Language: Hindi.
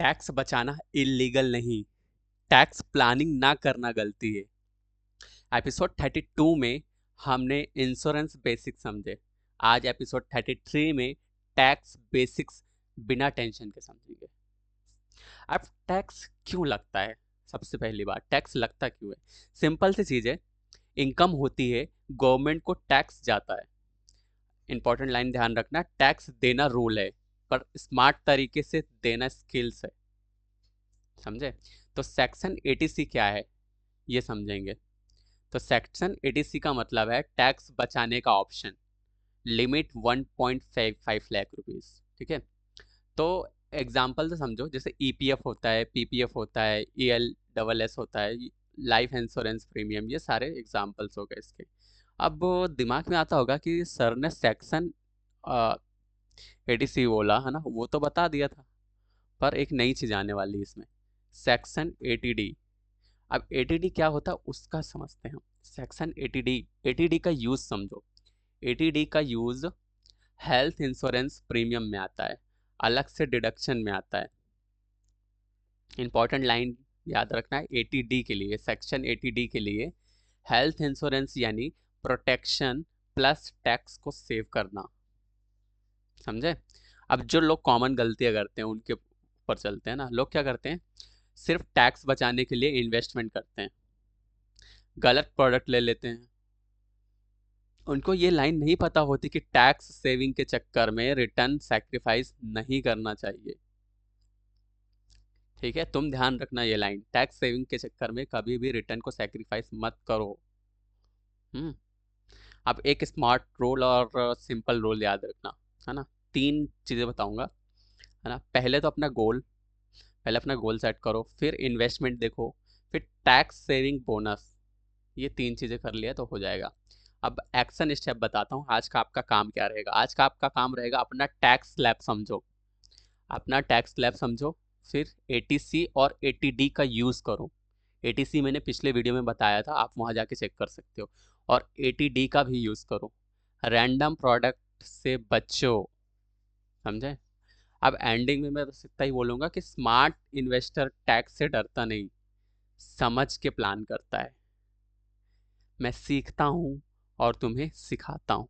टैक्स बचाना इलीगल नहीं, टैक्स प्लानिंग ना करना गलती है। एपिसोड 32 में हमने इंश्योरेंस बेसिक्स समझे। आज एपिसोड 33 में टैक्स बेसिक्स बिना टेंशन के समझेंगे। अब टैक्स क्यों लगता है? सबसे पहली बात, टैक्स लगता क्यों है? सिंपल सी चीज है, इनकम होती है, गवर्नमेंट को टैक्स जाता है। इंपॉर्टेंट लाइन ध्यान रखना, टैक्स देना रूल है पर स्मार्ट तरीके से देना स्किल्स है। समझे? तो सेक्शन 80C क्या है ये समझेंगे। तो सेक्शन 80C का मतलब है टैक्स बचाने का ऑप्शन, लिमिट 1.5 लाख रुपीस। ठीक है, तो एग्जाम्पल से समझो, जैसे ईपीएफ होता है, पीपीएफ होता है, ELSS होता है, लाइफ इंश्योरेंस प्रीमियम, ये सारे एग्जाम्पल्स हो गए इसके। अब दिमाग में आता होगा कि सर ने सेक्शन 80C बोला है ना, वो तो बता दिया था, पर एक नई चीज आने वाली है इसमें, सेक्शन 80D। अब 80D क्या होता है उसका समझते हैं हम। सेक्शन 80D, 80D का यूज समझो। 80D का यूज हेल्थ इंश्योरेंस प्रीमियम में आता है, अलग से डिडक्शन में आता है। इंपॉर्टेंट लाइन याद रखना है, 80D के लिए, सेक्शन 80D के लिए हेल्थ इंश्योरेंस यानी प्रोटेक्शन प्लस टैक्स को सेव करना। समझे? अब जो लोग कॉमन गलतियां करते हैं उनके ऊपर चलते हैं ना। लोग क्या करते हैं, सिर्फ टैक्स बचाने के लिए इन्वेस्टमेंट करते हैं, गलत प्रोडक्ट ले लेते हैं। उनको ये लाइन नहीं पता होती कि टैक्स सेविंग के चक्कर में रिटर्न सैक्रिफाइस नहीं करना चाहिए। ठीक है, तुम ध्यान रखना ये लाइन, टैक्स सेविंग के चक्कर में कभी भी रिटर्न को सैक्रिफाइस मत करो। हम्म। अब एक स्मार्ट रूल और सिंपल रूल याद रखना, है ना। तीन चीजें बताऊंगा, है ना। पहले अपना गोल सेट करो, फिर इन्वेस्टमेंट देखो, फिर टैक्स सेविंग बोनस। ये तीन चीजें कर लिया तो हो जाएगा। अब एक्शन स्टेप बताता हूँ, आज का आपका काम क्या रहेगा। आज का आपका काम रहेगा, अपना टैक्स स्लैब समझो, अपना टैक्स स्लैब समझो, फिर 80C और 80D का यूज करो। 80C मैंने पिछले वीडियो में बताया था, आप वहां जाके चेक कर सकते हो। और 80D का भी यूज करो, रैंडम प्रोडक्ट से बचो। समझे? अब एंडिंग में मैं बस इतना ही बोलूंगा कि स्मार्ट इन्वेस्टर टैक्स से डरता नहीं, समझ के प्लान करता है। मैं सीखता हूँ और तुम्हें सिखाता हूँ।